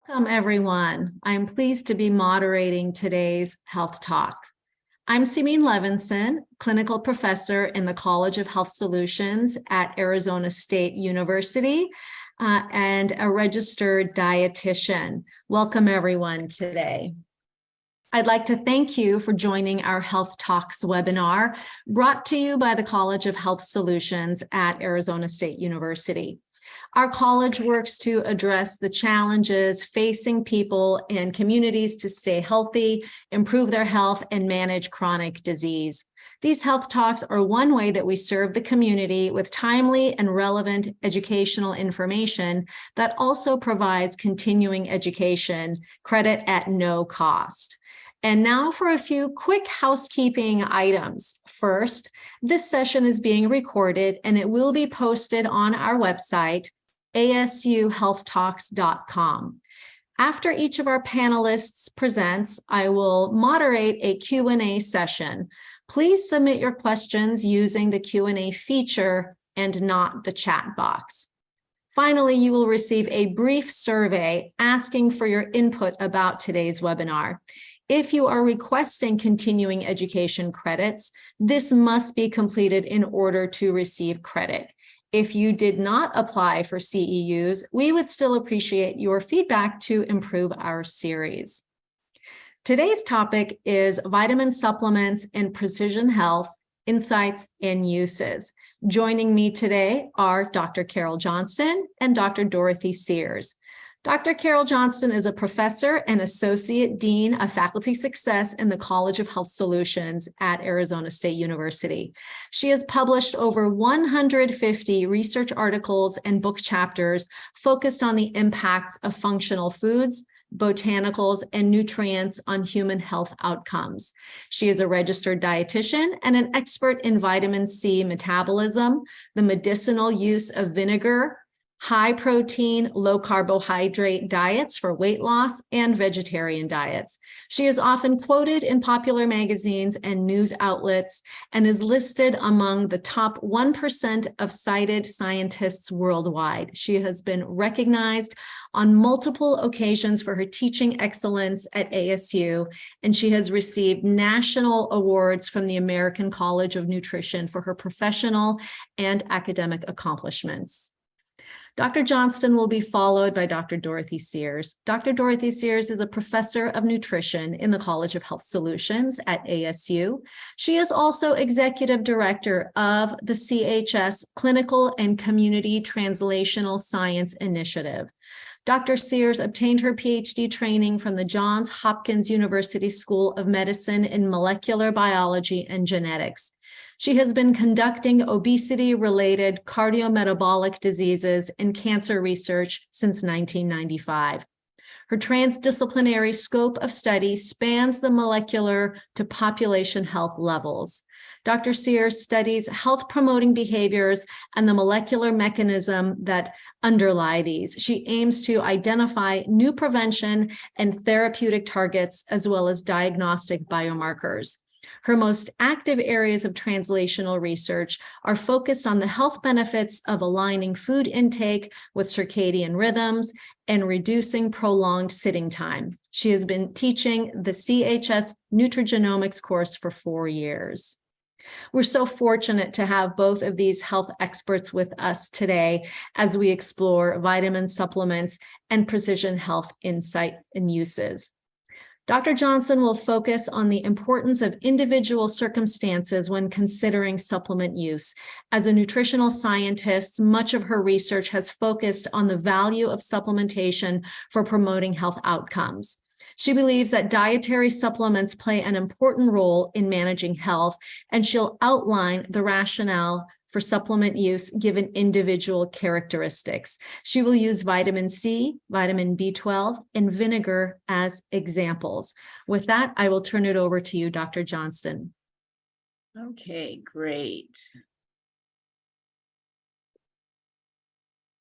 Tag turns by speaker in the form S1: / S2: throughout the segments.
S1: Welcome, everyone. I'm pleased to be moderating today's Health Talk. I'm Simin Levinson, clinical professor in the College of Health Solutions at Arizona State University, and a registered dietitian. Welcome, everyone, today. I'd like to thank you for joining our Health Talks webinar, brought to you by the College of Health Solutions at Arizona State University. Our college works to address the challenges facing people and communities to stay healthy, improve their health, and manage chronic disease. These health talks are one way that we serve the community with timely and relevant educational information that also provides continuing education credit at no cost. And now for a few quick housekeeping items. First, this session is being recorded and it will be posted on our website, asuhealthtalks.com. After each of our panelists presents, I will moderate a Q&A session. Please submit your questions using the Q&A feature and not the chat box. Finally, you will receive a brief survey asking for your input about today's webinar. If you are requesting continuing education credits, this must be completed in order to receive credit. If you did not apply for CEUs, we would still appreciate your feedback to improve our series. Today's topic is vitamin supplements and precision health, insights and uses. Joining me today are Dr. Carol Johnston and Dr. Dorothy Sears. Dr. Carol Johnston is a professor and associate dean of faculty success in the College of Health Solutions at Arizona State University. She has published over 150 research articles and book chapters focused on the impacts of functional foods, botanicals, and nutrients on human health outcomes. She is a registered dietitian and an expert in vitamin C metabolism, the medicinal use of vinegar, high protein, low carbohydrate diets for weight loss, and vegetarian diets. She is often quoted in popular magazines and news outlets and is listed among the top 1% of cited scientists worldwide. She has been recognized on multiple occasions for her teaching excellence at ASU, and she has received national awards from the American College of Nutrition for her professional and academic accomplishments. Dr. Johnston will be followed by Dr. Dorothy Sears. Dr. Dorothy Sears is a professor of nutrition in the College of Health Solutions at ASU. She is also executive director of the CHS Clinical and Community Translational Science Initiative. Dr. Sears obtained her PhD training from the Johns Hopkins University School of Medicine in molecular biology and genetics. She has been conducting obesity-related cardiometabolic diseases and cancer research since 1995. Her transdisciplinary scope of study spans the molecular to population health levels. Dr. Sears studies health-promoting behaviors and the molecular mechanism that underlie these. She aims to identify new prevention and therapeutic targets, as well as diagnostic biomarkers. Her most active areas of translational research are focused on the health benefits of aligning food intake with circadian rhythms and reducing prolonged sitting time. She has been teaching the CHS nutrigenomics course for 4 years. We're so fortunate to have both of these health experts with us today as we explore vitamin supplements and precision health insight and uses. Dr. Johnston will focus on the importance of individual circumstances when considering supplement use. As a nutritional scientist, much of her research has focused on the value of supplementation for promoting health outcomes. She believes that dietary supplements play an important role in managing health, and she'll outline the rationale for supplement use given individual characteristics. She will use vitamin C, vitamin B12, and vinegar as examples. With that, I will turn it over to you, Dr. Johnston.
S2: Okay, great.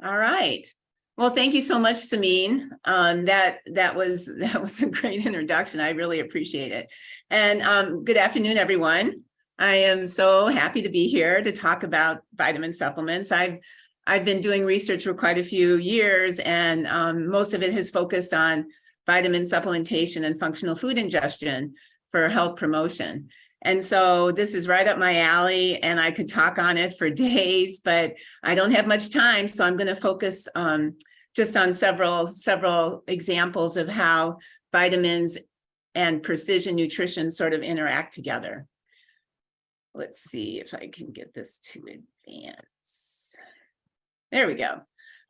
S2: All right. Well, thank you so much, Simin. That was a great introduction. I really appreciate it. And good afternoon, everyone. I am so happy to be here to talk about vitamin supplements. I've I've been doing research for quite a few years, and most of it has focused on vitamin supplementation and functional food ingestion for health promotion. And so this is right up my alley, and I could talk on it for days, but I don't have much time. So I'm going to focus just on several examples of how vitamins and precision nutrition sort of interact together. Let's see if I can get this to advance. There we go.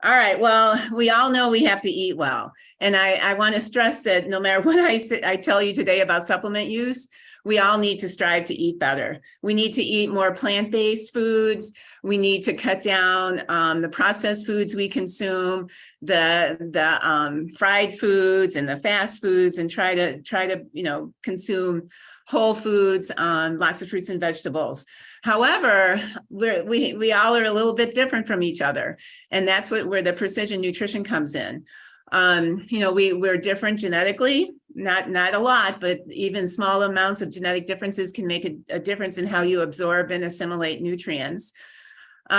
S2: All right, well, we all know we have to eat well. And I want to stress that no matter what I tell you today about supplement use, we all need to strive to eat better. We need to eat more plant-based foods. We need to cut down the processed foods we consume, the fried foods and the fast foods, and try to consume whole foods, lots of fruits and vegetables. However, we all are a little bit different from each other, and that's where the precision nutrition comes in. We're different genetically, not a lot, but even small amounts of genetic differences can make a difference in how you absorb and assimilate nutrients.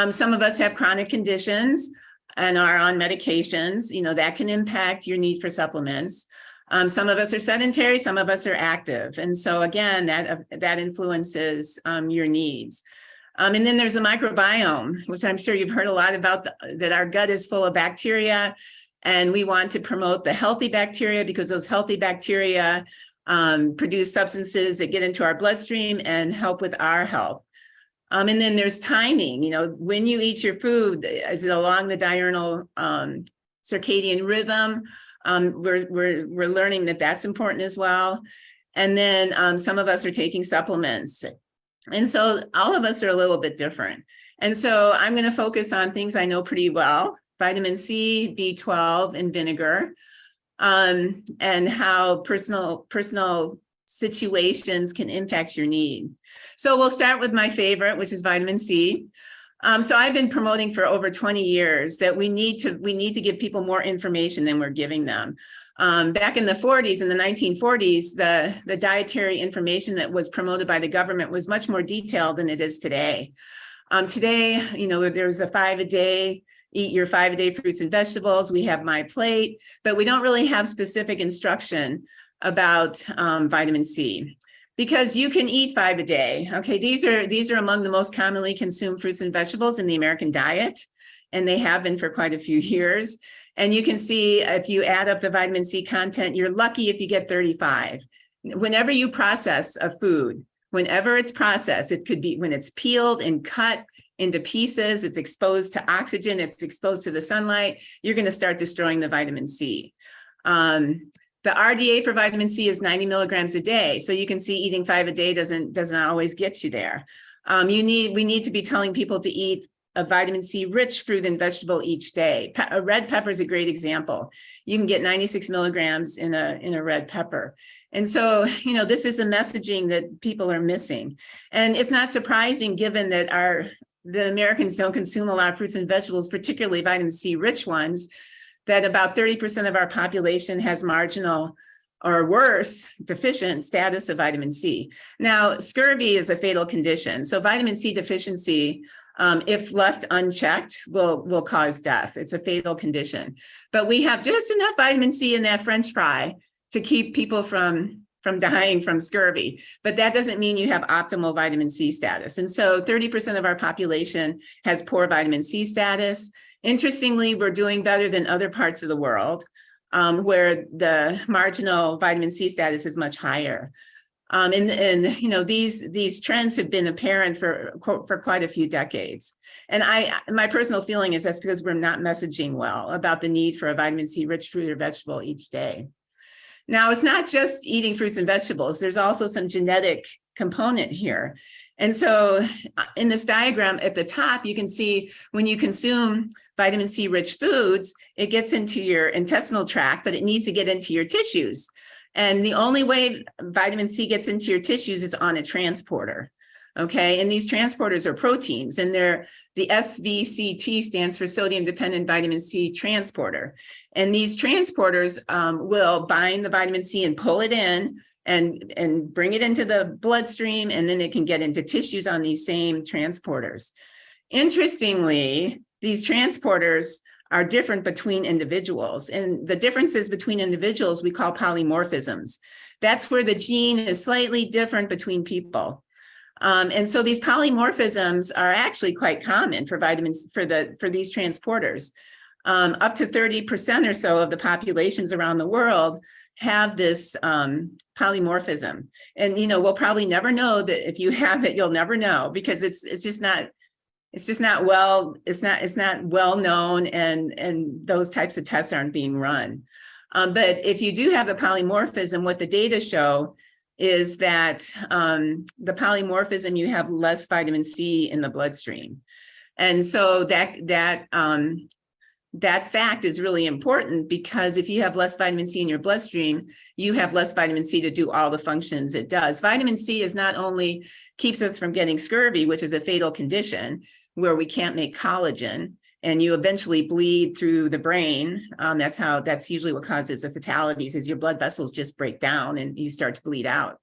S2: Some of us have chronic conditions and are on medications. That can impact your need for supplements. Some of us are sedentary, some of us are active. And so again, that influences your needs. And then there's a microbiome, which I'm sure you've heard a lot about, that our gut is full of bacteria. And we want to promote the healthy bacteria, because those healthy bacteria produce substances that get into our bloodstream and help with our health. And then there's timing. When you eat your food, is it along the diurnal circadian rhythm? We're learning that that's important as well. And then some of us are taking supplements. And so all of us are a little bit different. And so I'm going to focus on things I know pretty well: vitamin C, B12, and vinegar, and how personal situations can impact your need. So we'll start with my favorite, which is vitamin C. So I've been promoting for over 20 years that we need to give people more information than we're giving them. Back in the 40s, in the 1940s, the dietary information that was promoted by the government was much more detailed than it is today. Today, there's a 5-a-day, eat your 5-a-day fruits and vegetables. We have My Plate, but we don't really have specific instruction about vitamin C. Because you can eat 5 a day. Okay, these are among the most commonly consumed fruits and vegetables in the American diet, and they have been for quite a few years. And you can see, if you add up the vitamin C content, you're lucky if you get 35. Whenever you process a food, whenever it's processed, it could be when it's peeled and cut into pieces, it's exposed to oxygen, it's exposed to the sunlight, you're going to start destroying the vitamin C. The RDA for vitamin C is 90 milligrams a day. So you can see eating 5 a day doesn't always get you there. We need to be telling people to eat a vitamin C rich fruit and vegetable each day. A red pepper is a great example. You can get 96 milligrams in a red pepper. And so, this is the messaging that people are missing. And it's not surprising, given that the Americans don't consume a lot of fruits and vegetables, particularly vitamin C rich ones, that about 30% of our population has marginal or worse deficient status of vitamin C. Now, scurvy is a fatal condition. So vitamin C deficiency, if left unchecked, will cause death. It's a fatal condition. But we have just enough vitamin C in that French fry to keep people from dying from scurvy. But that doesn't mean you have optimal vitamin C status. And so 30% of our population has poor vitamin C status. Interestingly, we're doing better than other parts of the world, where the marginal vitamin C status is much higher. These trends have been apparent for quite a few decades. And my personal feeling is that's because we're not messaging well about the need for a vitamin C rich fruit or vegetable each day. Now, it's not just eating fruits and vegetables. There's also some genetic component here. And so in this diagram at the top, you can see when you consume vitamin C rich foods, it gets into your intestinal tract, but it needs to get into your tissues. And the only way vitamin C gets into your tissues is on a transporter. Okay, and these transporters are proteins, and the SVCT stands for sodium dependent vitamin C transporter. And these transporters will bind the vitamin C and pull it in and bring it into the bloodstream, and then it can get into tissues on these same transporters. Interestingly, these transporters are different between individuals. And the differences between individuals we call polymorphisms. That's where the gene is slightly different between people. And so these polymorphisms are actually quite common for vitamins, for these transporters. Up to 30% or so of the populations around the world have this polymorphism. And, you know, we'll probably never know that if you have it, you'll never know, because it's just not well known, and those types of tests aren't being run. But if you do have the polymorphism, what the data show is that the polymorphism, you have less vitamin C in the bloodstream. And so that fact is really important, because if you have less vitamin C in your bloodstream, you have less vitamin C to do all the functions it does. Vitamin C is not only keeps us from getting scurvy, which is a fatal condition where we can't make collagen and you eventually bleed through the brain. That's usually what causes the fatalities, is your blood vessels just break down and you start to bleed out.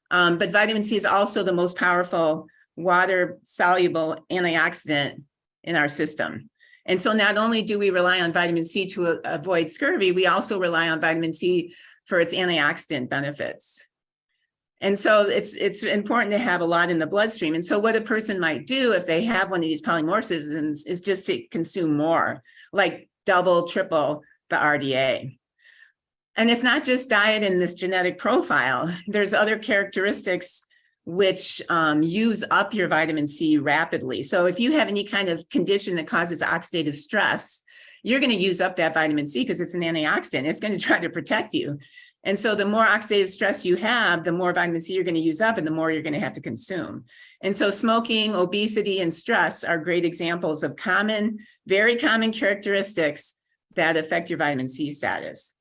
S2: But vitamin C is also the most powerful water-soluble antioxidant in our system. And so not only do we rely on vitamin C to avoid scurvy, we also rely on vitamin C for its antioxidant benefits. And so it's important to have a lot in the bloodstream. And so what a person might do if they have one of these polymorphisms is just to consume more, like double, triple the RDA. And it's not just diet and this genetic profile. There's other characteristics which use up your vitamin C rapidly. So if you have any kind of condition that causes oxidative stress, you're going to use up that vitamin C because it's an antioxidant. It's going to try to protect you. And so the more oxidative stress you have, the more vitamin C you're going to use up and the more you're going to have to consume. And so smoking, obesity, and stress are great examples of very common characteristics that affect your vitamin C status.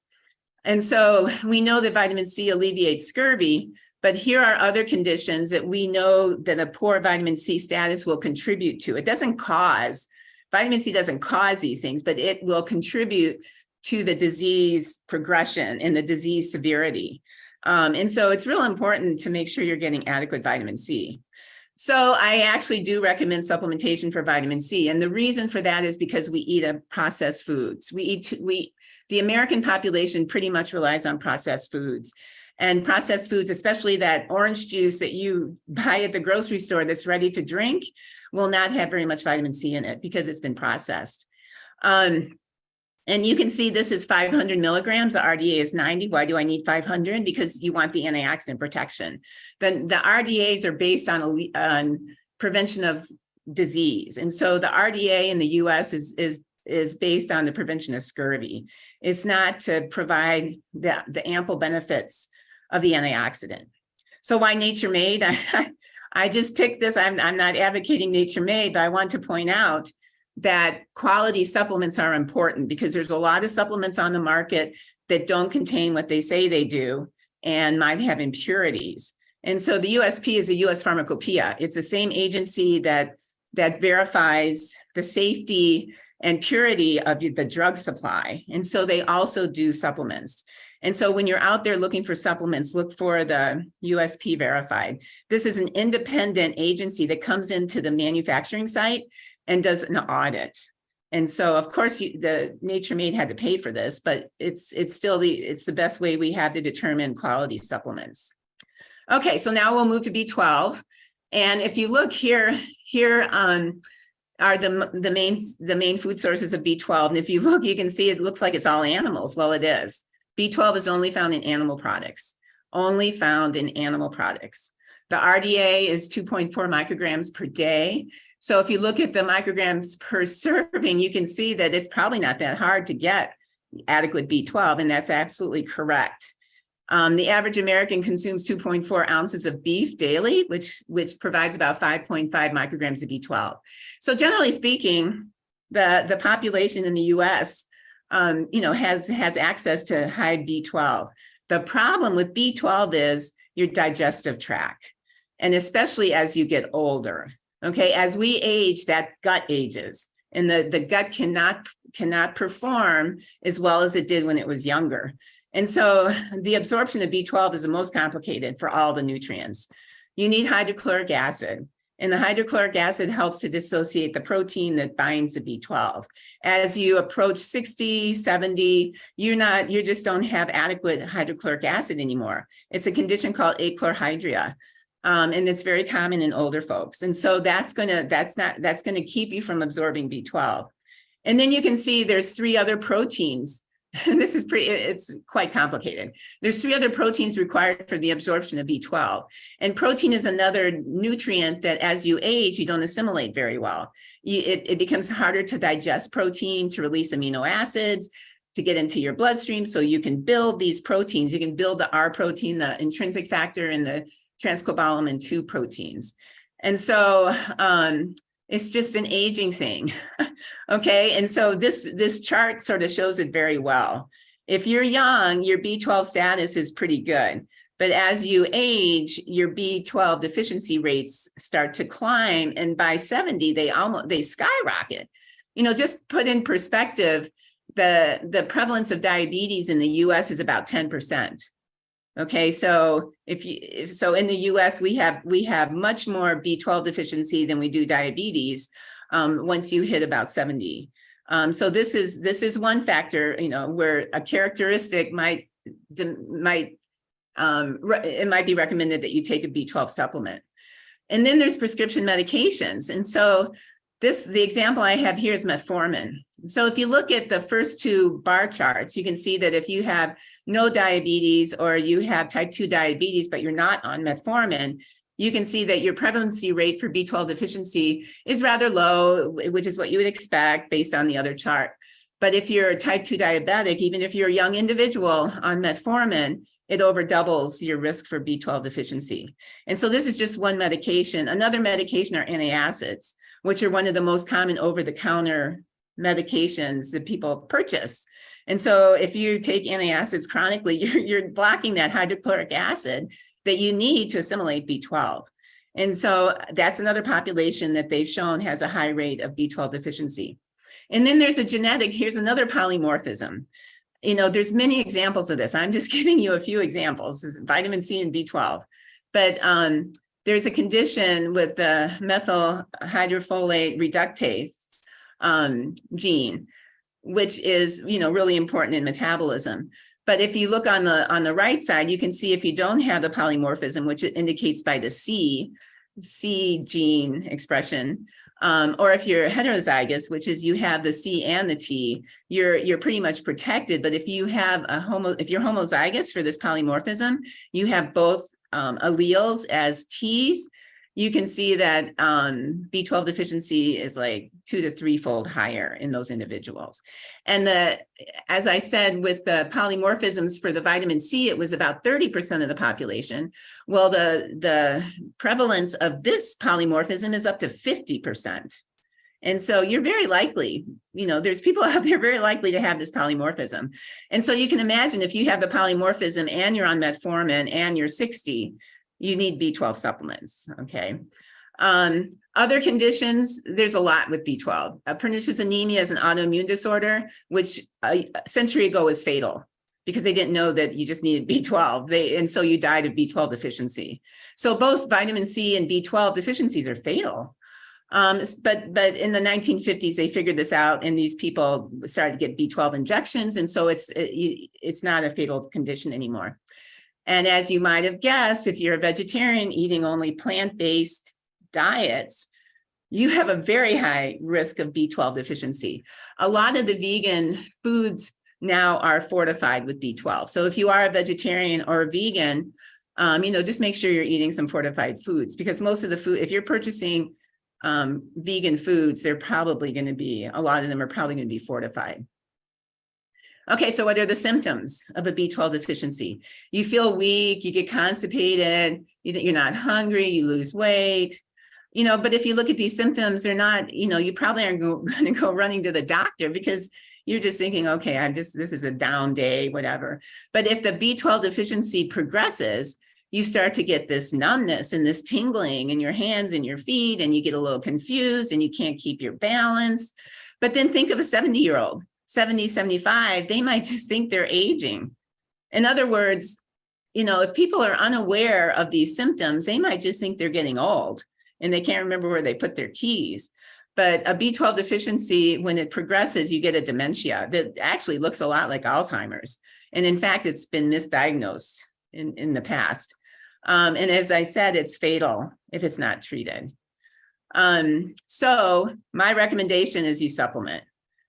S2: And so we know that vitamin C alleviates scurvy, but here are other conditions that we know that a poor vitamin C status will contribute to. Vitamin C doesn't cause these things, but it will contribute to the disease progression and the disease severity. And so it's real important to make sure you're getting adequate vitamin C. So I actually do recommend supplementation for vitamin C. And the reason for that is because we eat processed foods. The American population pretty much relies on processed foods. And processed foods, especially that orange juice that you buy at the grocery store that's ready to drink, will not have very much vitamin C in it because it's been processed. And you can see this is 500 milligrams. The RDA is 90. Why do I need 500? Because you want the antioxidant protection. Then the RDAs are based on prevention of disease. And so the RDA in the US is based on the prevention of scurvy. It's not to provide the ample benefits of the antioxidant. So why nature made? I just picked this. I'm not advocating nature made, but I want to point out that quality supplements are important because there's a lot of supplements on the market that don't contain what they say they do and might have impurities. And so the USP is a US Pharmacopoeia. It's the same agency that verifies the safety and purity of the drug supply. And so they also do supplements. And so when you're out there looking for supplements, look for the USP verified. This is an independent agency that comes into the manufacturing site and does an audit. And so, of course, the Nature Made had to pay for this, but it's still the best way we have to determine quality supplements. Okay, so now we'll move to B12. And if you look here are the main food sources of B12. And if you look, you can see it looks like it's all animals. Well, it is. B12 is only found in animal products, only found in animal products. The RDA is 2.4 micrograms per day. So if you look at the micrograms per serving, you can see that it's probably not that hard to get adequate B12, and that's absolutely correct. The average American consumes 2.4 ounces of beef daily, which provides about 5.5 micrograms of B12. So generally speaking, the population in the US has access to high B12. The problem with B12 is your digestive tract, and especially as you get older. Okay, as we age, that gut ages, and the gut cannot perform as well as it did when it was younger. And so the absorption of B12 is the most complicated for all the nutrients. You need hydrochloric acid. And the hydrochloric acid helps to dissociate the protein that binds the B12. As you approach 60, 70, you just don't have adequate hydrochloric acid anymore. It's a condition called achlorhydria. And it's very common in older folks. And so that's gonna keep you from absorbing B12. And then you can see there's 3 other proteins. This is it's quite complicated. There's 3 other proteins required for the absorption of B12. And protein is another nutrient that as you age, you don't assimilate very well. It becomes harder to digest protein, to release amino acids, to get into your bloodstream. So you can build these proteins. You can build the R protein, the intrinsic factor, and the transcobalamin 2 proteins. And so it's just an aging thing. Okay, and so this chart sort of shows it very well. If you're young, your B12 status is pretty good. But as you age, your B12 deficiency rates start to climb. And by 70, they skyrocket. Just put in perspective, the prevalence of diabetes in the US is about 10%. Okay, so in the US, we have much more B12 deficiency than we do diabetes once you hit about 70. So this is one factor, where a characteristic it might be recommended that you take a B12 supplement. And then there's prescription medications. And so the example I have here is metformin. So if you look at the first 2 bar charts, you can see that if you have no diabetes or you have type 2 diabetes, but you're not on metformin, you can see that your prevalency rate for B12 deficiency is rather low, which is what you would expect based on the other chart. But if you're a type 2 diabetic, even if you're a young individual on metformin, it over doubles your risk for B12 deficiency. And so this is just one medication. Another medication are antacids, which are one of the most common over-the-counter medications that people purchase. And so if you take antacids chronically, you're blocking that hydrochloric acid that you need to assimilate B12. And so that's another population that they've shown has a high rate of B12 deficiency. And then there's here's another polymorphism. There's many examples of this. I'm just giving you a few examples. This is vitamin C and B12. But there's a condition with the methyl hydrofolate reductase gene, which is, really important in metabolism. But if you look on the right side, you can see if you don't have the polymorphism, which it indicates by the C gene expression, or if you're heterozygous, which is you have the C and the T, you're pretty much protected. But if you have if you're homozygous for this polymorphism, you have both alleles as T's, you can see that B12 deficiency is like 2 to 3-fold higher in those individuals. And as I said, with the polymorphisms for the vitamin C, it was about 30% of the population. Well, the prevalence of this polymorphism is up to 50%. And so you're very likely, there's people out there very likely to have this polymorphism. And so you can imagine if you have the polymorphism and you're on metformin and you're 60, you need B12 supplements, okay? Other conditions, there's a lot with B12. Pernicious anemia is an autoimmune disorder, which a century ago was fatal because they didn't know that you just needed B12. And so you died of B12 deficiency. So both vitamin C and B12 deficiencies are fatal. But in the 1950s, they figured this out and these people started to get B12 injections. And so it's not a fatal condition anymore. And as you might have guessed, if you're a vegetarian eating only plant-based diets, you have a very high risk of B12 deficiency. A lot of the vegan foods now are fortified with B12. So if you are a vegetarian or a vegan, just make sure you're eating some fortified foods, because most of the food, if you're purchasing vegan foods, a lot of them are probably going to be fortified. Okay, so what are the symptoms of a B12 deficiency? You feel weak, you get constipated, you're not hungry, you lose weight, but if you look at these symptoms, they're not, you probably aren't going to go running to the doctor because you're just thinking, okay, this is a down day, whatever. But if the B12 deficiency progresses, you start to get this numbness and this tingling in your hands and your feet, and you get a little confused and you can't keep your balance. But then think of a 70-year-old. 70, 75, they might just think they're aging. In other words, if people are unaware of these symptoms, they might just think they're getting old. and they can't remember where they put their keys. But a B12 deficiency, when it progresses, you get a dementia that actually looks a lot like Alzheimer's. And in fact, it's been misdiagnosed in the past. And as I said, it's fatal if it's not treated. So my recommendation is you supplement.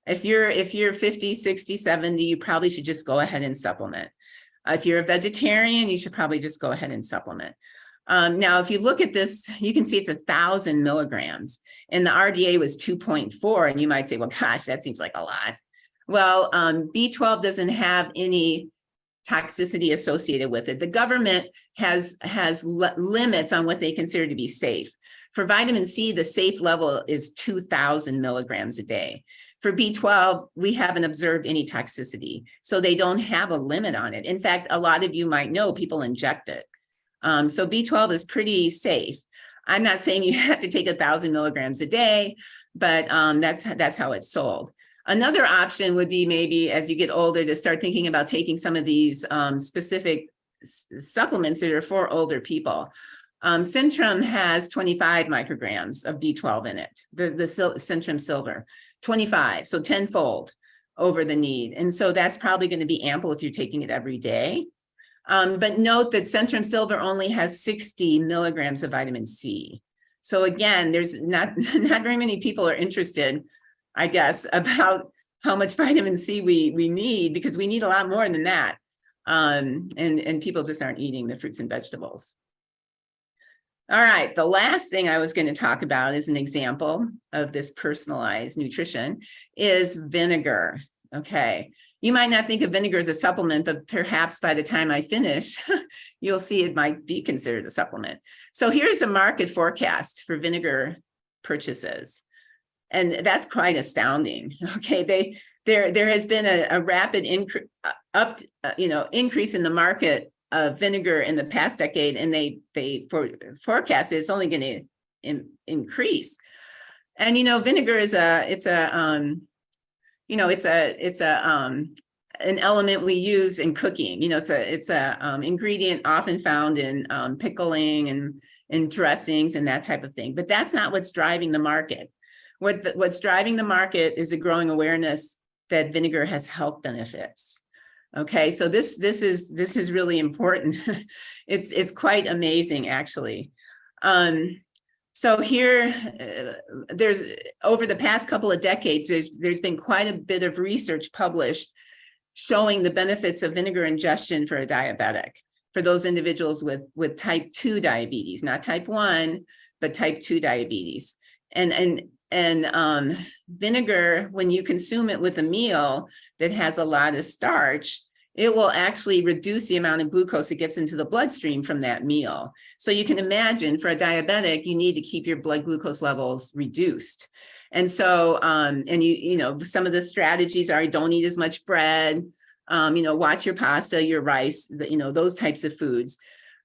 S2: If you're 50, 60, 70, you probably should just go ahead and supplement. If you're a vegetarian, you should probably just go ahead and supplement. Now, if you look at this, you can see it's 1,000 milligrams, and the RDA was 2.4, and you might say, well, gosh, that seems like a lot. Well, B12 doesn't have any toxicity associated with it. The government has limits on what they consider to be safe. For vitamin C, the safe level is 2,000 milligrams a day. For B12, we haven't observed any toxicity, so they don't have a limit on it. In fact, a lot of you might know people inject it. So B12 is pretty safe. I'm not saying you have to take 1,000 milligrams a day, but that's how it's sold. Another option would be maybe as you get older to start thinking about taking some of these specific supplements that are for older people. Centrum has 25 micrograms of B12 in it, the Centrum Silver, 25, so 10-fold over the need. And so that's probably going to be ample if you're taking it every day. But note that Centrum Silver only has 60 milligrams of vitamin C. So again, there's not very many people are interested, I guess, about how much vitamin C we need, because we need a lot more than that. And people just aren't eating the fruits and vegetables. All right, the last thing I was going to talk about is an example of this personalized nutrition is vinegar. Okay, you might not think of vinegar as a supplement, but perhaps by the time I finish, you'll see it might be considered a supplement. So here's a market forecast for vinegar purchases. And that's quite astounding. Okay, there has been a rapid increase in the market of vinegar in the past decade, and they forecast it's only going to increase. And vinegar is an element we use in cooking. It's a ingredient often found in pickling and in dressings and that type of thing. But that's not what's driving the market. What's driving the market is a growing awareness that vinegar has health benefits. Okay, so this is really important. It's quite amazing, actually. So here, there's over the past couple of decades, there's been quite a bit of research published showing the benefits of vinegar ingestion for a diabetic, for those individuals with type 2 diabetes, not type 1, but type 2 diabetes. And vinegar, when you consume it with a meal that has a lot of starch, it will actually reduce the amount of glucose that gets into the bloodstream from that meal. So you can imagine for a diabetic, you need to keep your blood glucose levels reduced. And so, some of the strategies are don't eat as much bread, watch your pasta, your rice, those types of foods.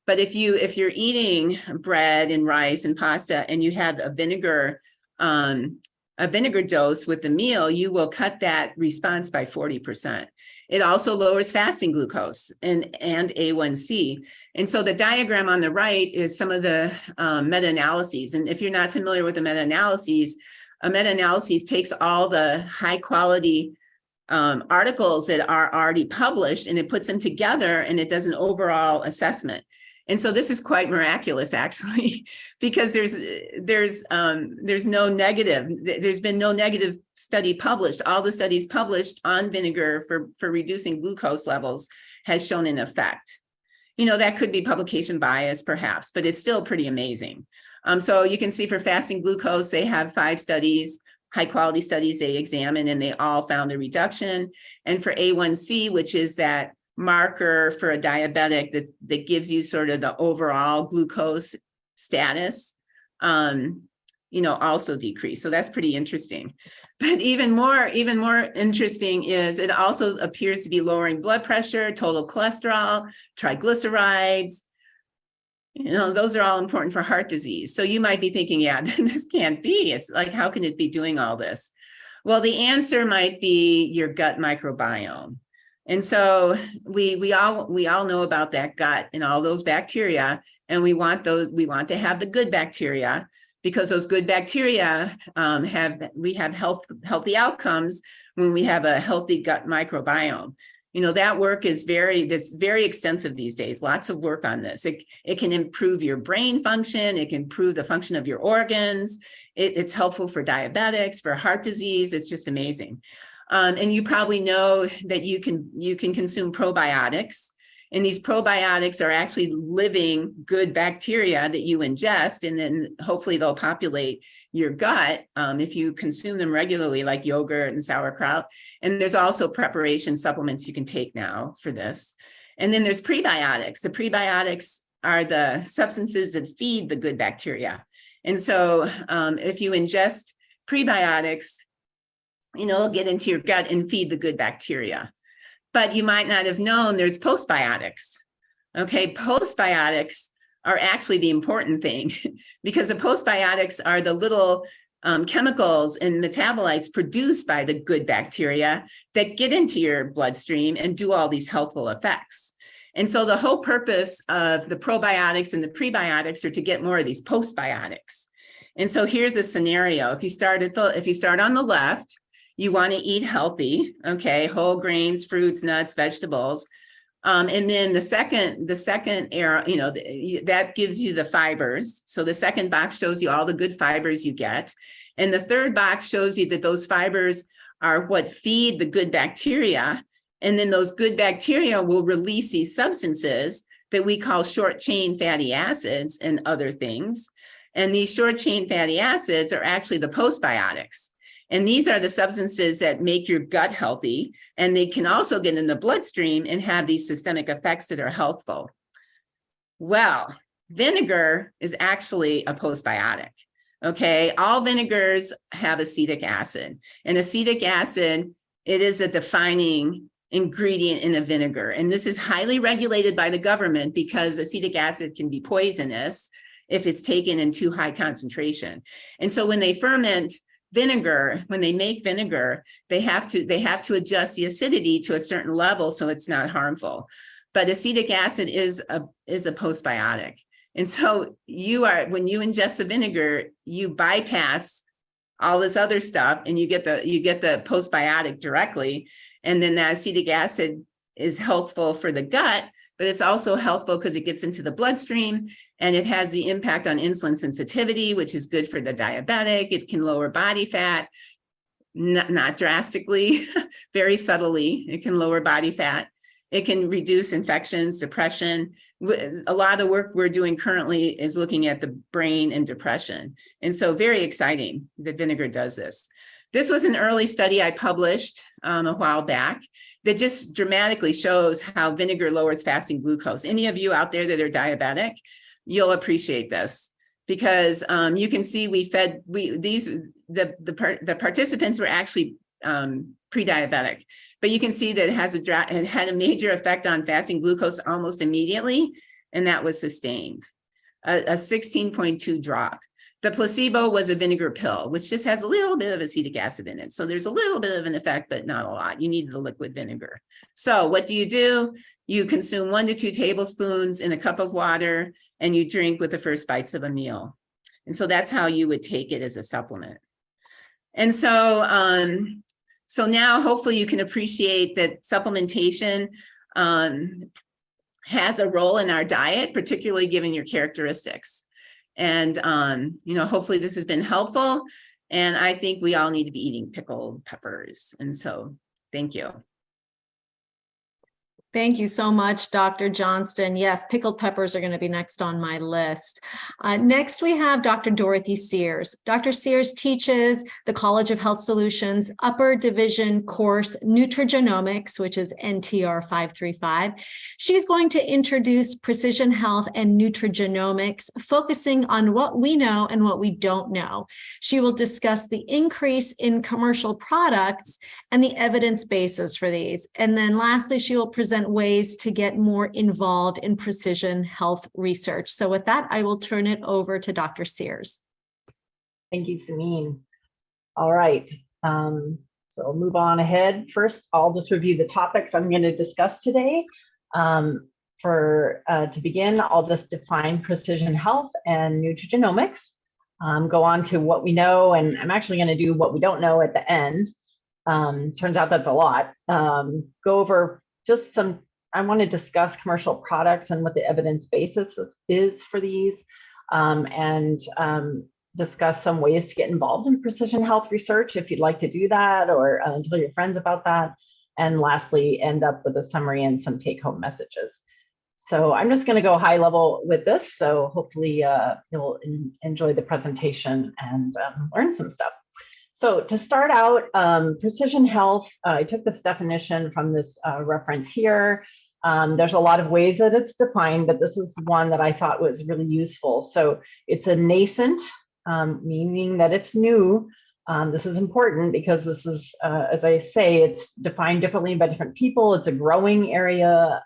S2: But if you're eating bread and rice and pasta and you have a vinegar dose with the meal, you will cut that response by 40%. It also lowers fasting glucose and A1C. And so the diagram on the right is some of the meta-analyses. And if you're not familiar with the meta-analyses, a meta-analysis takes all the high quality articles that are already published and it puts them together and it does an overall assessment. And so this is quite miraculous, actually, because there's no negative. There's been no negative study published. All the studies published on vinegar for reducing glucose levels has shown an effect. That could be publication bias, perhaps, but it's still pretty amazing. So you can see for fasting glucose, they have 5 studies, high quality studies they examined, and they all found a reduction. And for A1C, which is that marker for a diabetic that gives you sort of the overall glucose status, also decrease. So that's pretty interesting. But even more interesting is it also appears to be lowering blood pressure, total cholesterol, triglycerides. Those are all important for heart disease. So you might be thinking, yeah, this can't be. It's like, how can it be doing all this? Well, the answer might be your gut microbiome. And so we all know about that gut and all those bacteria, and we want to have the good bacteria because those good bacteria we have healthy outcomes when we have a healthy gut microbiome. That work is that's very extensive these days. Lots of work on this. It can improve your brain function. It can improve the function of your organs. It's helpful for diabetics, for heart disease. It's just amazing. And you probably know that you can consume probiotics. And these probiotics are actually living good bacteria that you ingest, and then hopefully they'll populate your gut if you consume them regularly, like yogurt and sauerkraut. And there's also preparation supplements you can take now for this. And then there's prebiotics. The prebiotics are the substances that feed the good bacteria. And so if you ingest prebiotics, it'll get into your gut and feed the good bacteria. But you might not have known there's postbiotics. Okay, postbiotics are actually the important thing because the postbiotics are the little chemicals and metabolites produced by the good bacteria that get into your bloodstream and do all these healthful effects. And so the whole purpose of the probiotics and the prebiotics are to get more of these postbiotics. And so here's a scenario. If you start on the left, you want to eat healthy, okay, whole grains, fruits, nuts, vegetables. And then the second arrow, that gives you the fibers. So the second box shows you all the good fibers you get. And the third box shows you that those fibers are what feed the good bacteria. And then those good bacteria will release these substances that we call short chain fatty acids and other things. And these short chain fatty acids are actually the postbiotics. And these are the substances that make your gut healthy, and they can also get in the bloodstream and have these systemic effects that are healthful. Well, vinegar is actually a postbiotic. Okay, all vinegars have acetic acid, and acetic acid, it is a defining ingredient in a vinegar. And this is highly regulated by the government because acetic acid can be poisonous if it's taken in too high concentration. And so when they ferment vinegar, when they make vinegar, they have to adjust the acidity to a certain level so it's not harmful. But acetic acid is a postbiotic. And so when you ingest the vinegar, you bypass all this other stuff and you get the postbiotic directly. And then that acetic acid is healthful for the gut, but it's also healthful because it gets into the bloodstream and it has the impact on insulin sensitivity, which is good for the diabetic. It can lower body fat, not drastically, very subtly. It can lower body fat. It can reduce infections, depression. A lot of the work we're doing currently is looking at the brain and depression. And so very exciting that vinegar does this. This was an early study I published a while back that just dramatically shows how vinegar lowers fasting glucose. Any of you out there that are diabetic, you'll appreciate this because you can see the participants were actually pre-diabetic, but you can see that it had a major effect on fasting glucose almost immediately, and that was sustained, a 16.2 drop. The placebo was a vinegar pill, which just has a little bit of acetic acid in it. So there's a little bit of an effect, but not a lot. You need the liquid vinegar. So what do? You consume 1 to 2 tablespoons in a cup of water, and you drink with the first bites of a meal. And so that's how you would take it as a supplement. And so, so now hopefully you can appreciate that supplementation has a role in our diet, particularly given your characteristics. And, hopefully this has been helpful. And I think we all need to be eating pickled peppers. And so thank you.
S1: Thank you so much, Dr. Johnston. Yes, pickled peppers are going to be next on my list. Next, we have Dr. Dorothy Sears. Dr. Sears teaches the College of Health Solutions Upper Division course Nutrigenomics, which is NTR 535. She's going to introduce precision health and nutrigenomics, focusing on what we know and what we don't know. She will discuss the increase in commercial products and the evidence basis for these. And then lastly, she will present ways to get more involved in precision health research. So with that, I will turn it over to Dr. Sears.
S3: Thank you, Simin. All right, so we'll move on ahead. First, I'll just review the topics I'm going to discuss today. To begin, I'll just define precision health and nutrigenomics. go on to what we know, and I'm actually going to do what we don't know at the end. Turns out that's a lot. Go over just some, I want to discuss commercial products and what the evidence basis is for these, and discuss some ways to get involved in precision health research if you'd like to do that, or tell your friends about that. And lastly, end up with a summary and some take-home messages. So I'm just going to go high level with this. So hopefully you'll enjoy the presentation and learn some stuff. So to start out, precision health, I took this definition from this reference here. There's a lot of ways that it's defined, but this is one that I thought was really useful. So it's a nascent, meaning that it's new. This is important because this is, as I say, it's defined differently by different people. It's a growing area.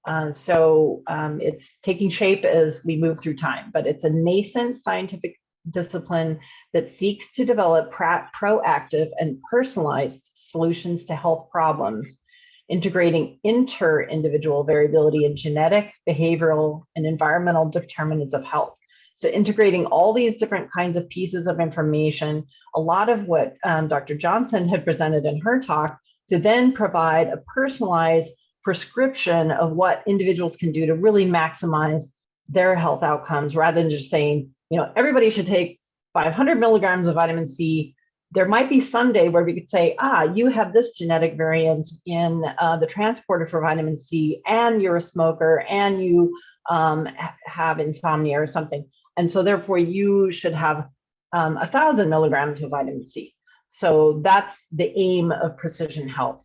S3: It's taking shape as we move through time, but it's a nascent scientific discipline that seeks to develop proactive and personalized solutions to health problems, integrating inter-individual variability in genetic, behavioral, and environmental determinants of health. So integrating all these different kinds of pieces of information, a lot of what Dr. Johnston had presented in her talk, to then provide a personalized prescription of what individuals can do to really maximize their health outcomes, rather than just saying, you know, everybody should take 500 milligrams of vitamin C. There might be some day where we could say, you have this genetic variant in the transporter for vitamin C, and you're a smoker, and you have insomnia or something. And so therefore you should have 1,000 milligrams of vitamin C. So that's the aim of precision health.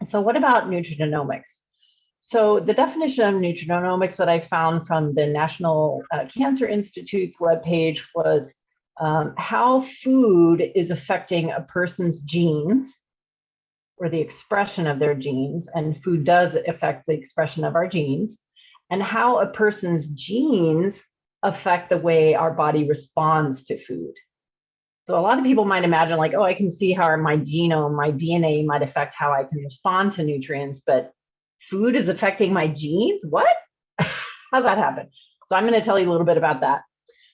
S3: So what about nutrigenomics? So the definition of nutrigenomics that I found from the National Cancer Institute's webpage was how food is affecting a person's genes, or the expression of their genes, and food does affect the expression of our genes, and how a person's genes affect the way our body responds to food. So a lot of people might imagine like, oh, I can see how my genome, my DNA might affect how I can respond to nutrients, but food is affecting my genes? What? How's that happen? So I'm going to tell you a little bit about that.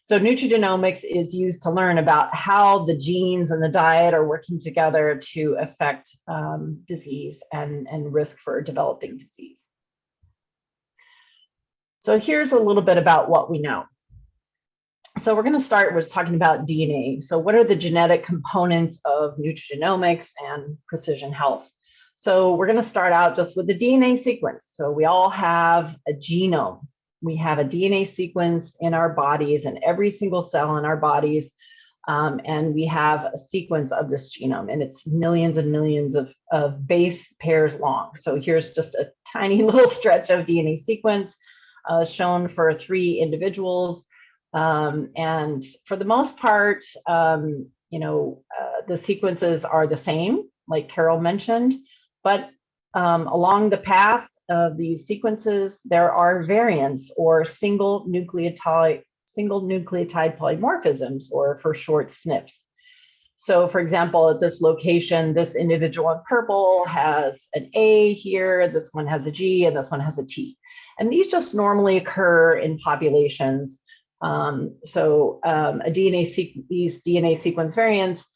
S3: So nutrigenomics is used to learn about how the genes and the diet are working together to affect disease and risk for developing disease. So here's a little bit about what we know. So we're going to start with talking about DNA. So what are the genetic components of nutrigenomics and precision health? So we're going to start out just with the DNA sequence. So we all have a genome. We have a DNA sequence in our bodies, and every single cell in our bodies, and we have a sequence of this genome, and it's millions and millions of base pairs long. So here's just a tiny little stretch of DNA sequence shown for 3 individuals. And for the most part, the sequences are the same, like Carol mentioned, but along the path of these sequences, there are variants or single nucleotide polymorphisms, or for short SNPs. So for example, at this location, this individual in purple has an A here, this one has a G, and this one has a T. And these just normally occur in populations. These DNA sequence variants,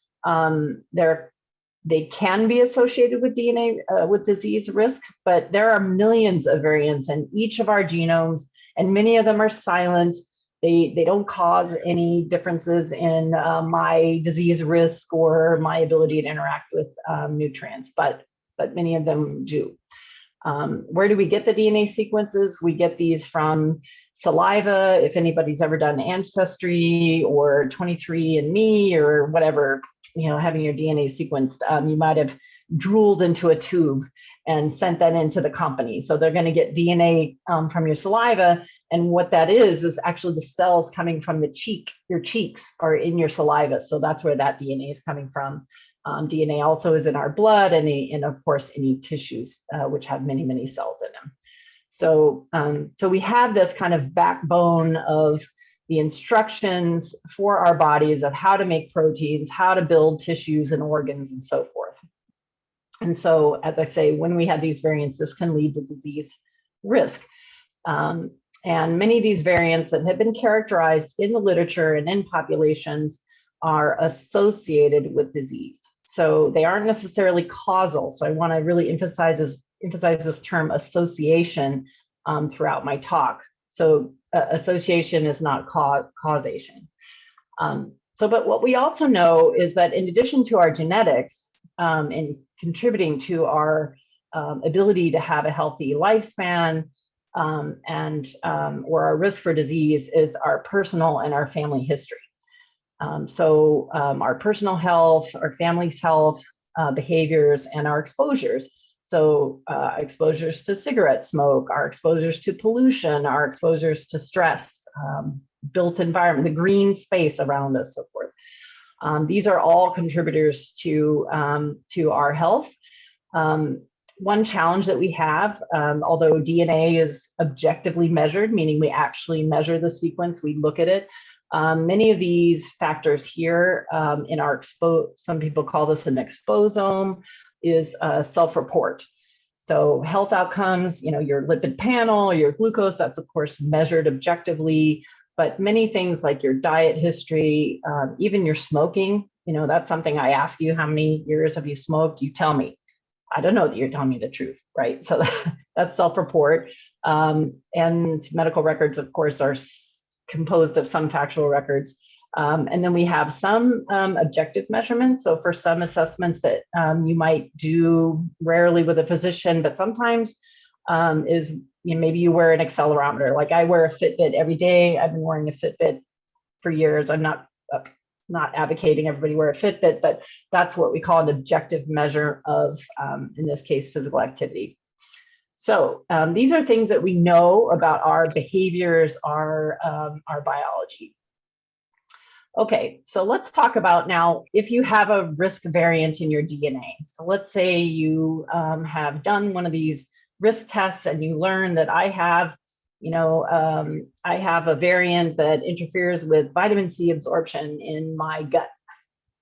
S3: they can be associated with DNA, with disease risk, but there are millions of variants in each of our genomes, and many of them are silent. They don't cause any differences in my disease risk or my ability to interact with nutrients, but many of them do. Where do we get the DNA sequences? We get these from saliva. If anybody's ever done Ancestry or 23andMe or whatever, having your DNA sequenced, you might have drooled into a tube and sent that into the company. So they're going to get DNA from your saliva. And what that is actually the cells coming from the cheek. Your cheeks are in your saliva. So that's where that DNA is coming from. DNA also is in our blood and of course, any tissues, which have many, many cells in them. So we have this kind of backbone of the instructions for our bodies of how to make proteins, how to build tissues and organs and so forth. And so, as I say, when we have these variants, this can lead to disease risk. And many of these variants that have been characterized in the literature and in populations are associated with disease. So they aren't necessarily causal. So I want to really emphasize this term association throughout my talk. So association is not causation. But what we also know is that in addition to our genetics and contributing to our ability to have a healthy lifespan or our risk for disease is our personal and our family history. Our personal health, our family's health, behaviors, and our exposures. So exposures to cigarette smoke, our exposures to pollution, our exposures to stress, built environment, the green space around us, so forth. These are all contributors to our health. One challenge that we have, although DNA is objectively measured, meaning we actually measure the sequence, we look at it, many of these factors here in our some people call this an exposome, is self-report. So health outcomes, your lipid panel, your glucose, that's of course measured objectively, but many things like your diet history, even your smoking, that's something I ask you, how many years have you smoked? You tell me. I don't know that you're telling me the truth, right? So that's self-report. And medical records, of course, are composed of some factual records. And then we have some objective measurements. So for some assessments that you might do rarely with a physician, but sometimes maybe you wear an accelerometer. Like I wear a Fitbit every day. I've been wearing a Fitbit for years. I'm not advocating everybody wear a Fitbit, but that's what we call an objective measure of, in this case, physical activity. So these are things that we know about our behaviors, our biology. Okay, so let's talk about now if you have a risk variant in your DNA. So let's say you have done one of these risk tests and you learn that I have a variant that interferes with vitamin C absorption in my gut.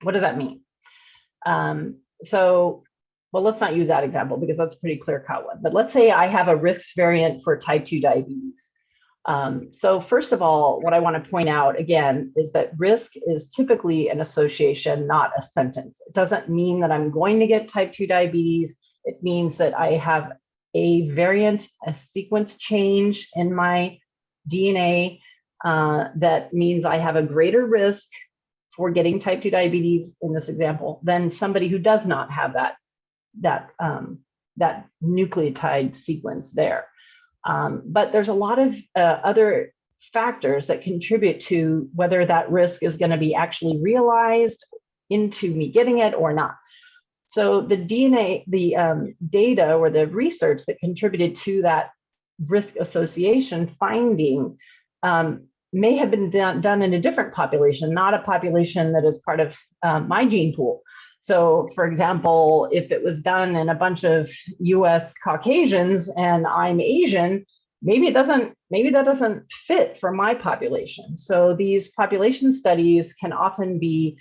S3: What does that mean? Well, let's not use that example because that's a pretty clear-cut one. But let's say I have a risk variant for type 2 diabetes. So first of all, what I want to point out again is that risk is typically an association, not a sentence. It doesn't mean that I'm going to get type 2 diabetes. It means that I have a variant, a sequence change in my DNA that means I have a greater risk for getting type 2 diabetes in this example than somebody who does not have that nucleotide sequence there. But there's a lot of other factors that contribute to whether that risk is going to be actually realized into me getting it or not. So the DNA, the data or the research that contributed to that risk association finding may have been done in a different population, not a population that is part of my gene pool. So for example, if it was done in a bunch of US Caucasians and I'm Asian, maybe that doesn't fit for my population. So these population studies can often be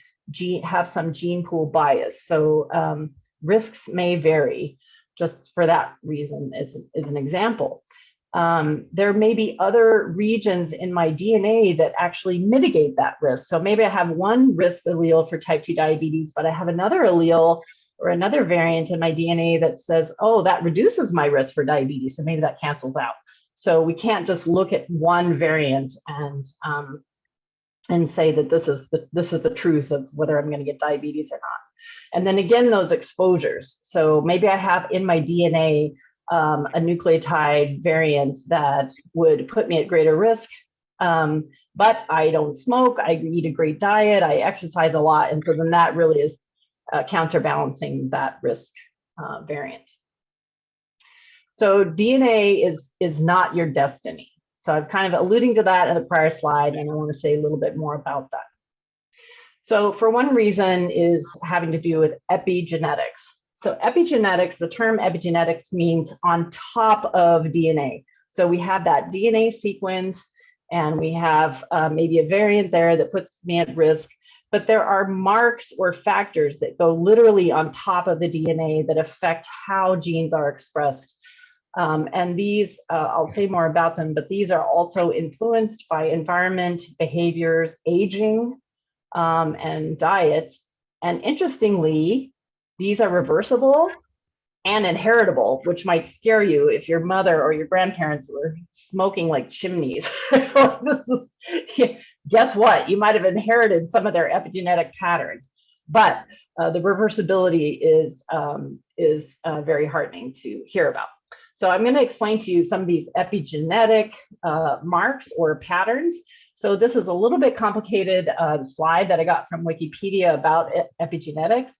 S3: have some gene pool bias. So risks may vary just for that reason as an example. There may be other regions in my DNA that actually mitigate that risk. So maybe I have one risk allele for type 2 diabetes, but I have another allele or another variant in my DNA that says, oh, that reduces my risk for diabetes. So maybe that cancels out. So we can't just look at one variant and say that this is the truth of whether I'm going to get diabetes or not. And then again, those exposures. So maybe I have in my DNA a nucleotide variant that would put me at greater risk, but I don't smoke, I eat a great diet, I exercise a lot, and so then that really is counterbalancing that risk variant. So DNA is not your destiny. So I'm kind of alluding to that in the prior slide, and I want to say a little bit more about that. So for one reason is having to do with epigenetics. So epigenetics, the term epigenetics means on top of DNA. So we have that DNA sequence and we have maybe a variant there that puts me at risk, but there are marks or factors that go literally on top of the DNA that affect how genes are expressed And these, I'll say more about them, but these are also influenced by environment, behaviors, aging, and diet. And interestingly, these are reversible and inheritable, which might scare you if your mother or your grandparents were smoking like chimneys. This is, guess what? You might have inherited some of their epigenetic patterns, but the reversibility is very heartening to hear about. So I'm going to explain to you some of these epigenetic marks or patterns. So this is a little bit complicated slide that I got from Wikipedia about epigenetics.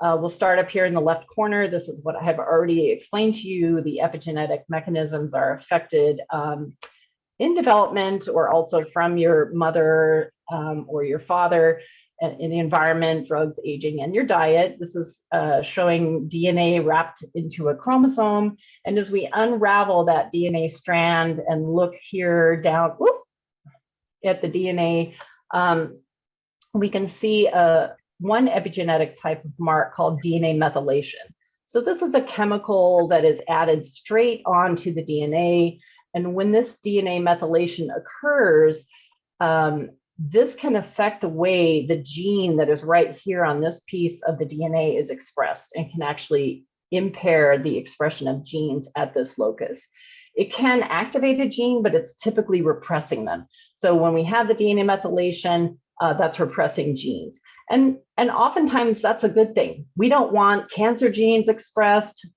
S3: We'll start up here in the left corner. This is what I have already explained to you. The epigenetic mechanisms are affected in development or also from your mother or your father, in the environment, drugs, aging, and your diet. This is showing DNA wrapped into a chromosome. And as we unravel that DNA strand and look here down at the DNA, we can see one epigenetic type of mark called DNA methylation. So this is a chemical that is added straight onto the DNA. And when this DNA methylation occurs, this can affect the way the gene that is right here on this piece of the DNA is expressed and can actually impair the expression of genes at this locus. It can activate a gene, but it's typically repressing them. So when we have the DNA methylation, that's repressing genes. And oftentimes that's a good thing. We don't want cancer genes expressed.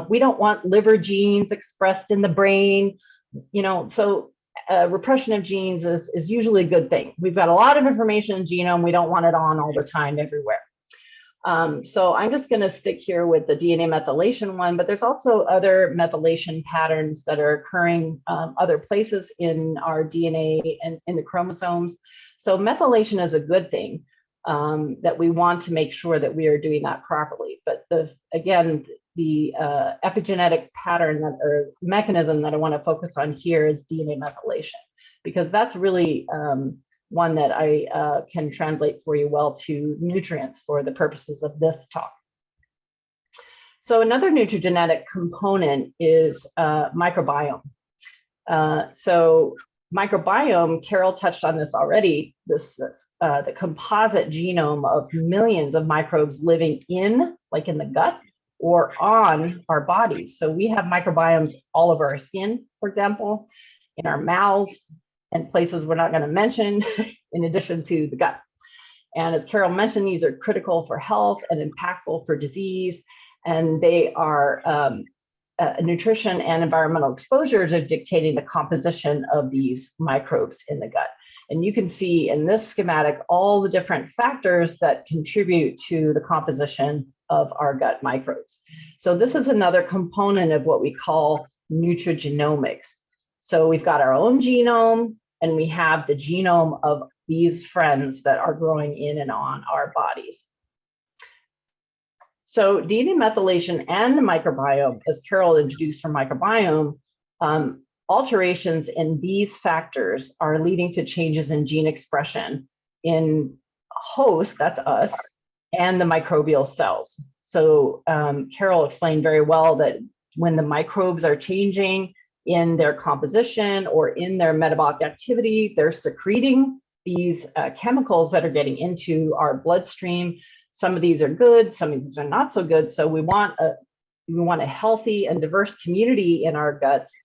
S3: We don't want liver genes expressed in the brain, so repression of genes is usually a good thing. We've got a lot of information in the genome. We don't want it on all the time everywhere. So I'm just going to stick here with the DNA methylation one, but there's also other methylation patterns that are occurring other places in our DNA and in the chromosomes. So methylation is a good thing that we want to make sure that we are doing that properly. But again, the epigenetic pattern or mechanism that I want to focus on here is DNA methylation, because that's really one that I can translate for you well to nutrients for the purposes of this talk. So another nutrigenetic component is microbiome. So microbiome, Carol touched on this already, the composite genome of millions of microbes living in the gut or on our bodies. So we have microbiomes all over our skin, for example, in our mouths, and places we're not going to mention, in addition to the gut. And as Carol mentioned, these are critical for health and impactful for disease, and they are nutrition and environmental exposures are dictating the composition of these microbes in the gut. And you can see in this schematic all the different factors that contribute to the composition of our gut microbes. So this is another component of what we call nutrigenomics. So we've got our own genome, and we have the genome of these friends that are growing in and on our bodies. So DNA methylation and the microbiome, as Carol introduced for microbiome, alterations in these factors are leading to changes in gene expression in host, that's us, and the microbial cells. So Carol explained very well that when the microbes are changing in their composition or in their metabolic activity, they're secreting these chemicals that are getting into our bloodstream. Some of these are good, some of these are not so good. So we want a healthy and diverse community in our guts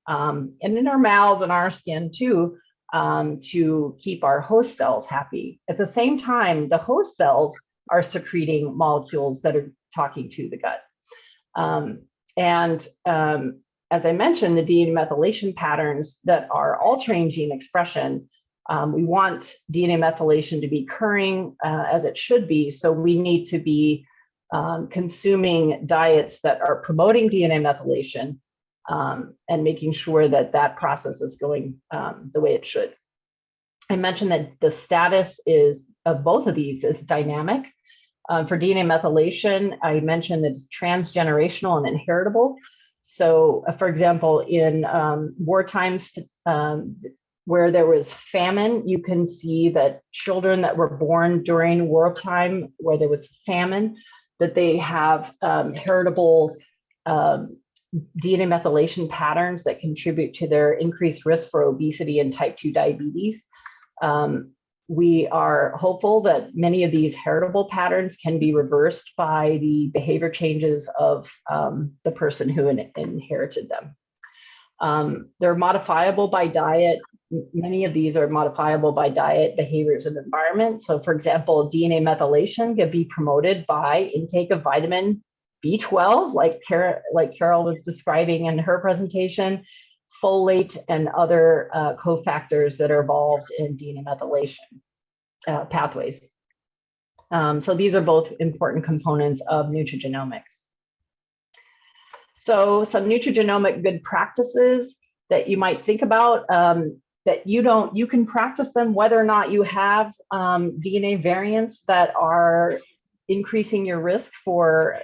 S3: and in our mouths and our skin too, to keep our host cells happy. At the same time, the host cells are secreting molecules that are talking to the gut. As I mentioned, the DNA methylation patterns that are altering gene expression, we want DNA methylation to be occurring as it should be. So we need to be consuming diets that are promoting DNA methylation and making sure that that process is going the way it should. I mentioned that the status of both of these is dynamic. For DNA methylation, I mentioned that it's transgenerational and inheritable. So, for example, in war times where there was famine, you can see that children that were born during wartime where there was famine, that they have heritable DNA methylation patterns that contribute to their increased risk for obesity and type 2 diabetes. We are hopeful that many of these heritable patterns can be reversed by the behavior changes of the person who inherited them. They're modifiable by diet. Many of these are modifiable by diet, behaviors, and environment. So for example, DNA methylation can be promoted by intake of vitamin B12, like Carol was describing in her presentation, folate, and other cofactors that are involved in DNA methylation pathways. So these are both important components of nutrigenomics. So some nutrigenomic good practices that you might think about that you can practice them whether or not you have DNA variants that are increasing your risk for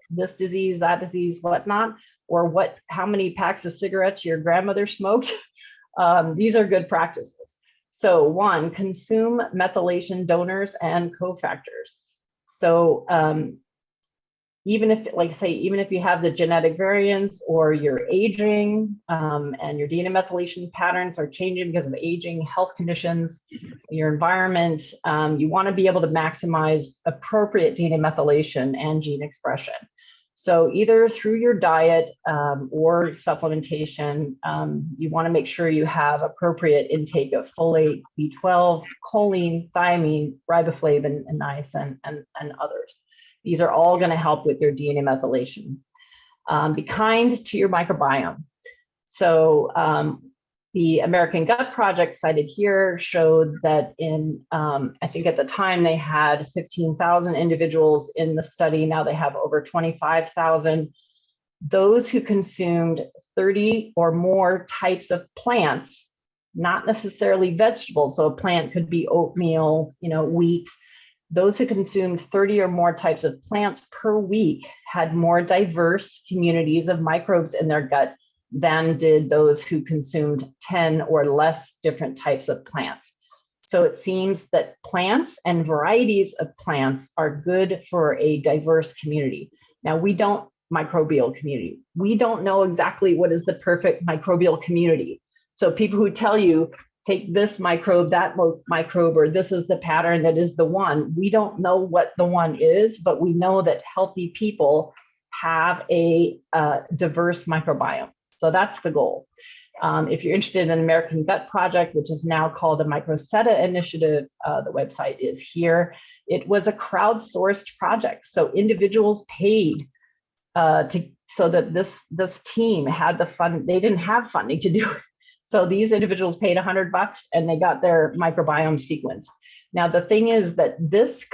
S3: this disease, that disease, whatnot, or how many packs of cigarettes your grandmother smoked. These are good practices. So one, consume methylation donors and cofactors. So even if you have the genetic variants or you're aging and your DNA methylation patterns are changing because of aging, health conditions, your environment, you want to be able to maximize appropriate DNA methylation and gene expression. So either through your diet or supplementation, you want to make sure you have appropriate intake of folate, B12, choline, thiamine, riboflavin, and niacin, and others. These are all going to help with your DNA methylation. Be kind to your microbiome. So the American Gut Project cited here showed that I think at the time they had 15,000 individuals in the study. Now they have over 25,000. Those who consumed 30 or more types of plants, not necessarily vegetables. So a plant could be oatmeal, wheat. Those who consumed 30 or more types of plants per week had more diverse communities of microbes in their gut than did those who consumed 10 or less different types of plants. So it seems that plants and varieties of plants are good for a diverse community. Now microbial community. We don't know exactly what is the perfect microbial community. So people who tell you, take this microbe, that microbe, or this is the pattern that is the one. We don't know what the one is, but we know that healthy people have a diverse microbiome. So that's the goal. If you're interested in the American Gut Project, which is now called the Microseta Initiative, the website is here. It was a crowdsourced project. So individuals paid so that this team had the fund. They didn't have funding to do it. So these individuals paid $100 and they got their microbiome sequence. Now, the thing is that this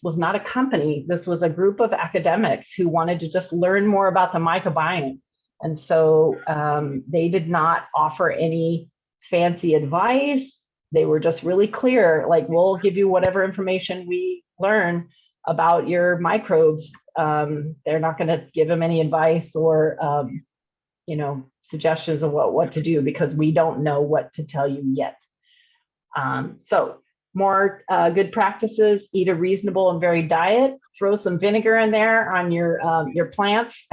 S3: was not a company. This was a group of academics who wanted to just learn more about the microbiome. And so they did not offer any fancy advice. They were just really clear, like, we'll give you whatever information we learn about your microbes. They're not going to give them any advice or suggestions of what to do, because we don't know what to tell you yet. So more good practices: eat a reasonable and varied diet. Throw some vinegar in there on your plants.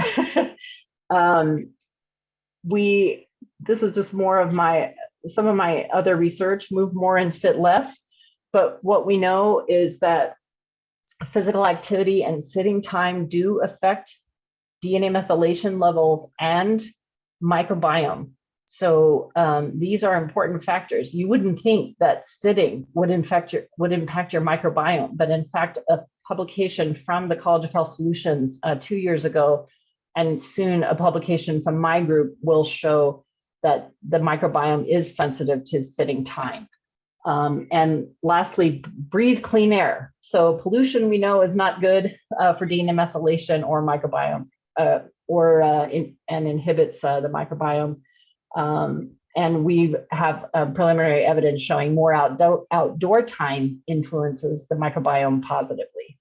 S3: This is just more of some of my other research. Move more and sit less. But what we know is that physical activity and sitting time do affect DNA methylation levels and microbiome. So these are important factors. You wouldn't think that sitting would impact your microbiome, but in fact, a publication from the College of Health Solutions 2 years ago, and soon a publication from my group, will show that the microbiome is sensitive to sitting time. And lastly, breathe clean air. So pollution, we know, is not good for DNA methylation or microbiome, and inhibits the microbiome. And we have preliminary evidence showing more outdoor time influences the microbiome positively.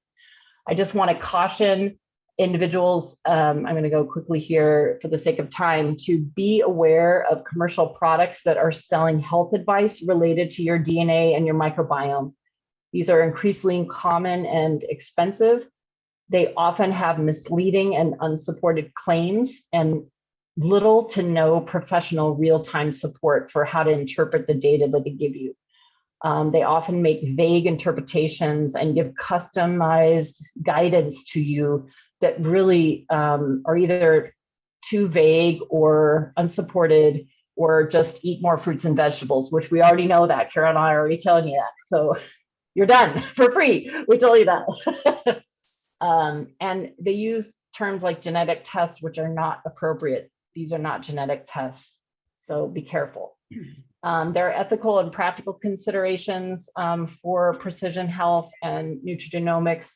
S3: I just want to caution individuals, I'm going to go quickly here for the sake of time, to be aware of commercial products that are selling health advice related to your DNA and your microbiome. These are increasingly common and expensive. They often have misleading and unsupported claims, and little to no professional real-time support for how to interpret the data that they give you. They often make vague interpretations and give customized guidance to you that really are either too vague or unsupported, or just eat more fruits and vegetables, which we already know that. Kara and I are already telling you that. So you're done for free. We tell you that. And they use terms like genetic tests, which are not appropriate. These are not genetic tests, so be careful. There are ethical and practical considerations for precision health and nutrigenomics.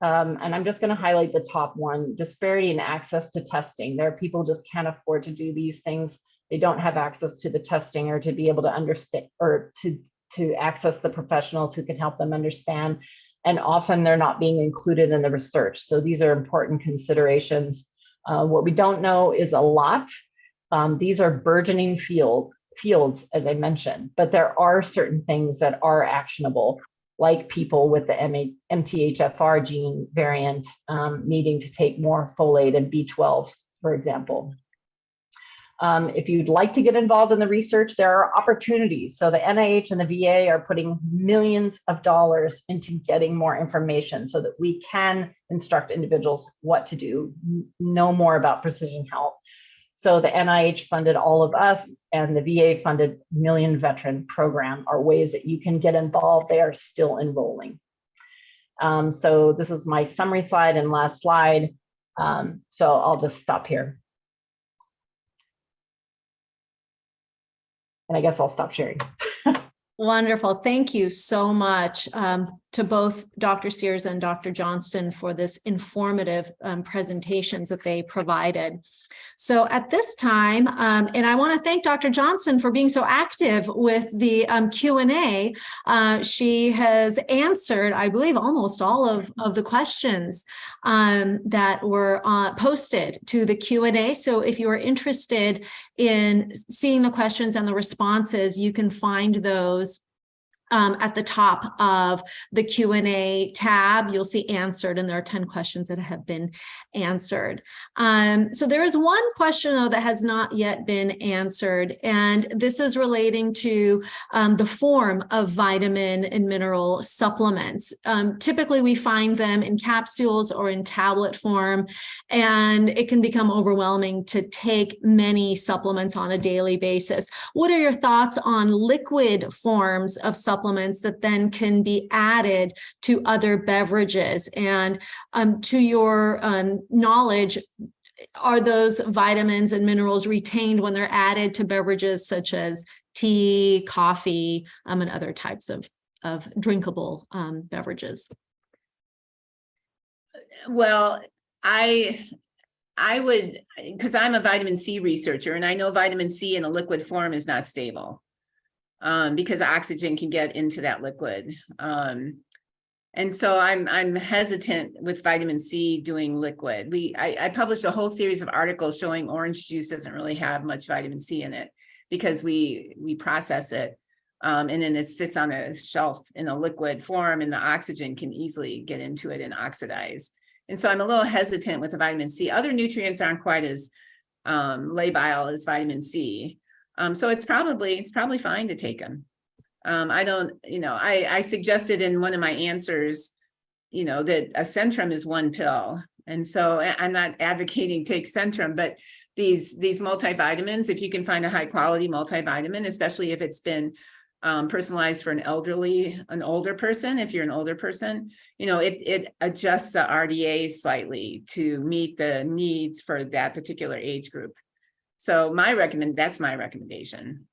S3: And I'm just going to highlight the top one: disparity in access to testing. There are people who just can't afford to do these things. They don't have access to the testing or to be able to understand, or to access the professionals who can help them understand. And often they're not being included in the research. So these are important considerations. What we don't know is a lot. These are burgeoning fields, as I mentioned, but there are certain things that are actionable, like people with the MTHFR gene variant needing to take more folate and B12s, for example. If you'd like to get involved in the research, there are opportunities. So the NIH and the VA are putting millions of dollars into getting more information so that we can instruct individuals what to do, know more about precision health. So the NIH funded all of us, and the VA funded Million Veteran Program are ways that you can get involved. They are still enrolling. So this is my summary slide and last slide. So I'll just stop here. And I guess I'll stop sharing.
S1: Wonderful. Thank you so much to both Dr. Sears and Dr. Johnston for this informative presentations that they provided. So at this time, and I want to thank Dr. Johnston for being so active with the Q&A. She has answered, I believe, almost all of the questions that were posted to the Q&A. So if you are interested in seeing the questions and the responses, you can find those at the top of the Q&A tab. You'll see answered, and there are 10 questions that have been answered. So there is one question, though, that has not yet been answered, and this is relating to the form of vitamin and mineral supplements. Typically, we find them in capsules or in tablet form, and it can become overwhelming to take many supplements on a daily basis. What are your thoughts on liquid forms of supplements that then can be added to other beverages? And to your knowledge, are those vitamins and minerals retained when they're added to beverages such as tea, coffee, and other types of drinkable beverages?
S2: Well, I would, because I'm a vitamin C researcher, and I know vitamin C in a liquid form is not stable. Because oxygen can get into that liquid. And so I'm hesitant with vitamin C doing liquid. I published a whole series of articles showing orange juice doesn't really have much vitamin C in it because we process it, and then it sits on a shelf in a liquid form, and the oxygen can easily get into it and oxidize. And so I'm a little hesitant with the vitamin C. Other nutrients aren't quite as labile as vitamin C. So it's probably fine to take them. I don't, I suggested in one of my answers, that a Centrum is one pill. And so I'm not advocating take Centrum, but these multivitamins, if you can find a high quality multivitamin, especially if it's been personalized for an older person, if you're an older person, it adjusts the RDA slightly to meet the needs for that particular age group. So that's my recommendation.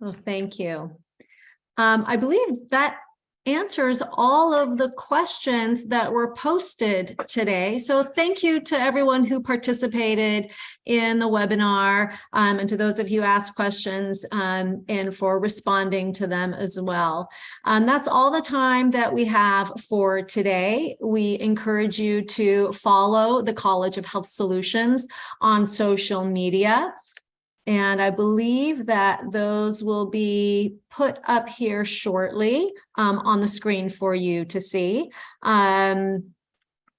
S1: Well, thank you. I believe that answers all of the questions that were posted today. So thank you to everyone who participated in the webinar, and to those of you who asked questions, and for responding to them as well. That's all the time that we have for today. We encourage you to follow the College of Health Solutions on social media. And I believe that those will be put up here shortly on the screen for you to see.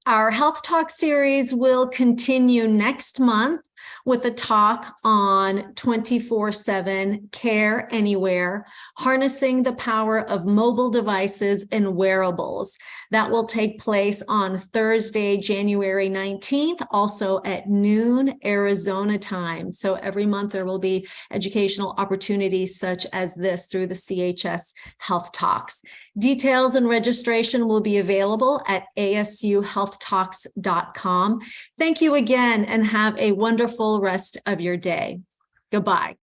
S1: Our Health Talk series will continue next month with a talk on 24/7 care anywhere, harnessing the power of mobile devices and wearables. That will take place on Thursday, January 19th, also at noon Arizona time. So every month there will be educational opportunities such as this through the CHS Health Talks. Details and registration will be available at asuhealthtalks.com. Thank you again and have a wonderful rest of your day. Goodbye.